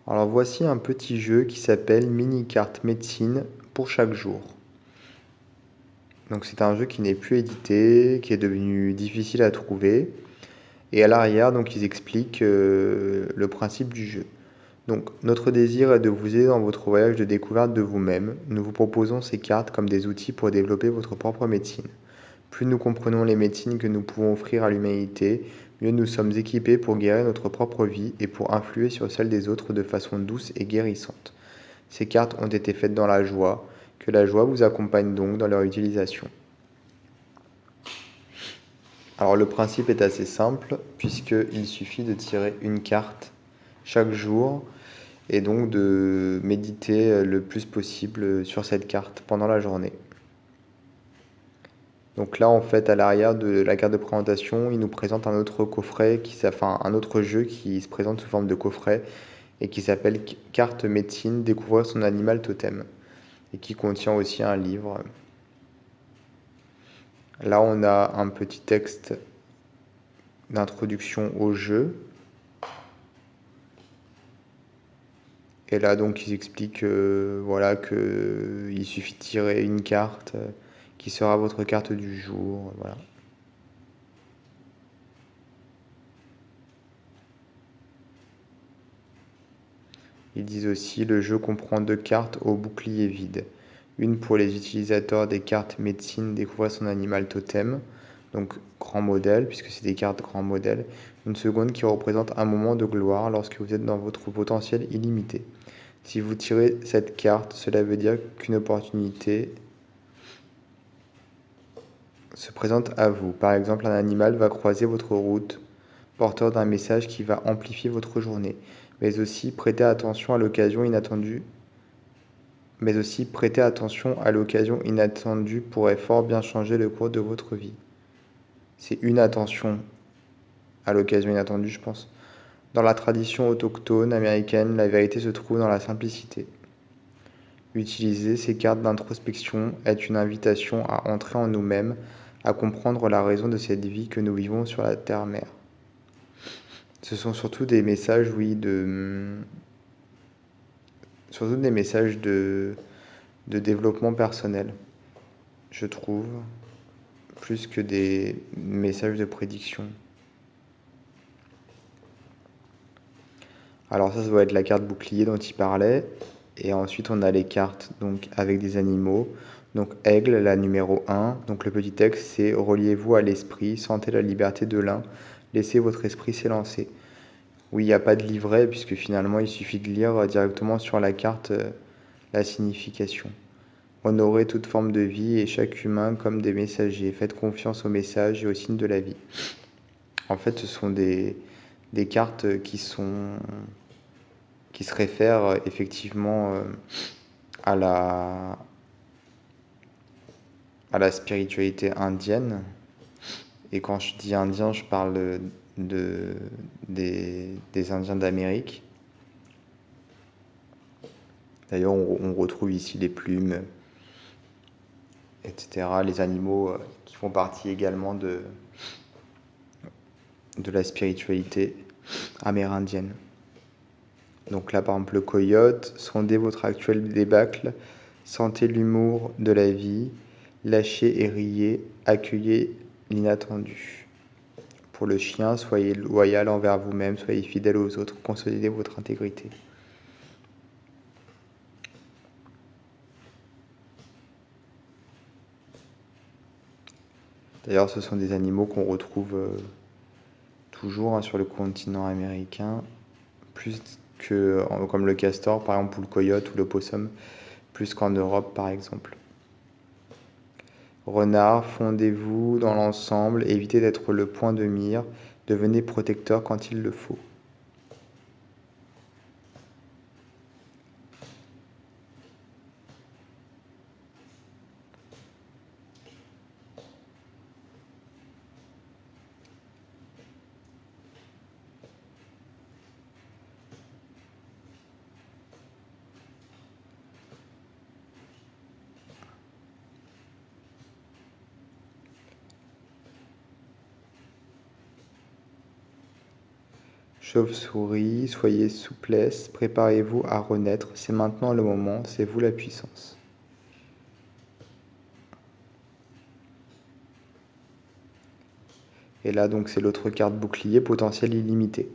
Alors voici un petit jeu qui s'appelle Mini Carte Médecine pour chaque jour. Donc c'est un jeu qui n'est plus édité, qui est devenu difficile à trouver. Et à l'arrière, donc ils expliquent le principe du jeu. Donc notre désir est de vous aider dans votre voyage de découverte de vous-même. Nous vous proposons ces cartes comme des outils pour développer votre propre médecine. Plus nous comprenons les médecines que nous pouvons offrir à l'humanité, mieux nous sommes équipés pour guérir notre propre vie et pour influer sur celle des autres de façon douce et guérissante. Ces cartes ont été faites dans la joie, que la joie vous accompagne donc dans leur utilisation. Alors le principe est assez simple, puisqu'il suffit de tirer une carte chaque jour et donc de méditer le plus possible sur cette carte pendant la journée. Donc là, en fait, à l'arrière de la carte de présentation, il nous présente un autre coffret, un autre jeu qui se présente sous forme de coffret et qui s'appelle Carte médecine, découvrir son animal totem, et qui contient aussi un livre. Là, on a un petit texte d'introduction au jeu. Et là, donc, ils expliquent voilà, qu'il suffit de tirer une carte qui sera votre carte du jour. Voilà. Ils disent aussi le jeu comprend 2 cartes au bouclier vide. Une pour les utilisateurs des cartes médecine découvrir son animal totem, donc grand modèle, puisque c'est des cartes grand modèle. Une seconde qui représente un moment de gloire lorsque vous êtes dans votre potentiel illimité. Si vous tirez cette carte, cela veut dire qu'une opportunité se présente à vous. Par exemple, un animal va croiser votre route, porteur d'un message qui va amplifier votre journée. Mais aussi prêtez attention à l'occasion inattendue. Pourrait fort bien changer le cours de votre vie. C'est une attention à l'occasion inattendue, je pense. Dans la tradition autochtone américaine, la vérité se trouve dans la simplicité. Utiliser ces cartes d'introspection est une invitation à entrer en nous-mêmes, à comprendre la raison de cette vie que nous vivons sur la terre-mère. Ce sont surtout des messages, oui, surtout des messages de développement personnel, je trouve, plus que des messages de prédiction. Alors ça doit être la carte bouclier dont il parlait. Et ensuite, on a les cartes donc avec des animaux. Donc aigle, la numéro 1. Donc le petit texte, c'est reliez-vous à l'esprit, sentez la liberté de l'un, laissez votre esprit s'élancer. Oui, il n'y a pas de livret, puisque finalement, il suffit de lire directement sur la carte la signification. Honorez toute forme de vie et chaque humain comme des messagers. Faites confiance aux messages et aux signes de la vie. En fait, ce sont des cartes qui se réfèrent effectivement à la spiritualité indienne. Et quand je dis indien, je parle des Indiens d'Amérique. D'ailleurs, on retrouve ici les plumes, etc., les animaux qui font partie également de la spiritualité amérindienne. Donc là, par exemple, le coyote, sondez votre actuel débâcle, sentez l'humour de la vie, lâchez et riez, accueillez l'inattendu. Pour le chien, soyez loyal envers vous-même, soyez fidèle aux autres, consolidez votre intégrité. D'ailleurs, ce sont des animaux qu'on retrouve toujours sur le continent américain, plus que comme le castor, par exemple, ou le coyote ou le possum, plus qu'en Europe, par exemple. Renard, fondez-vous dans l'ensemble, évitez d'être le point de mire, devenez protecteur quand il le faut. Chauve-souris, soyez souplesse, préparez-vous à renaître, c'est maintenant le moment, c'est vous la puissance. Et là, donc, c'est l'autre carte bouclier, potentiel illimité.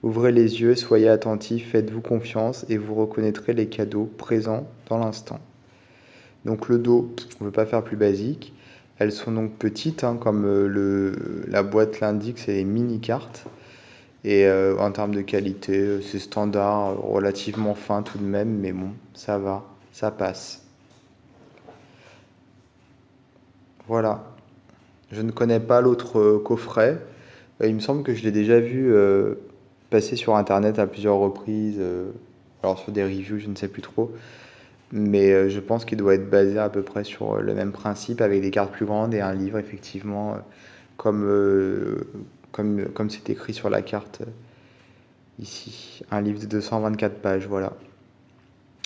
Ouvrez les yeux, soyez attentifs, faites-vous confiance et vous reconnaîtrez les cadeaux présents dans l'instant. Donc le dos, on ne veut pas faire plus basique. Elles sont donc petites, hein, comme la boîte l'indique, c'est des mini-cartes. Et en termes de qualité, c'est standard, relativement fin tout de même, mais bon, ça va, ça passe. Voilà. Je ne connais pas l'autre coffret. Il me semble que je l'ai déjà vu passer sur Internet à plusieurs reprises. Alors sur des reviews, je ne sais plus trop. Mais je pense qu'il doit être basé à peu près sur le même principe, avec des cartes plus grandes et un livre, effectivement, comme comme c'est écrit sur la carte ici. Un livre de 224 pages, voilà,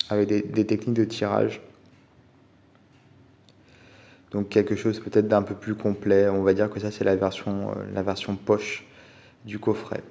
avec des techniques de tirage. Donc quelque chose peut-être d'un peu plus complet. On va dire que ça, c'est la version poche du coffret.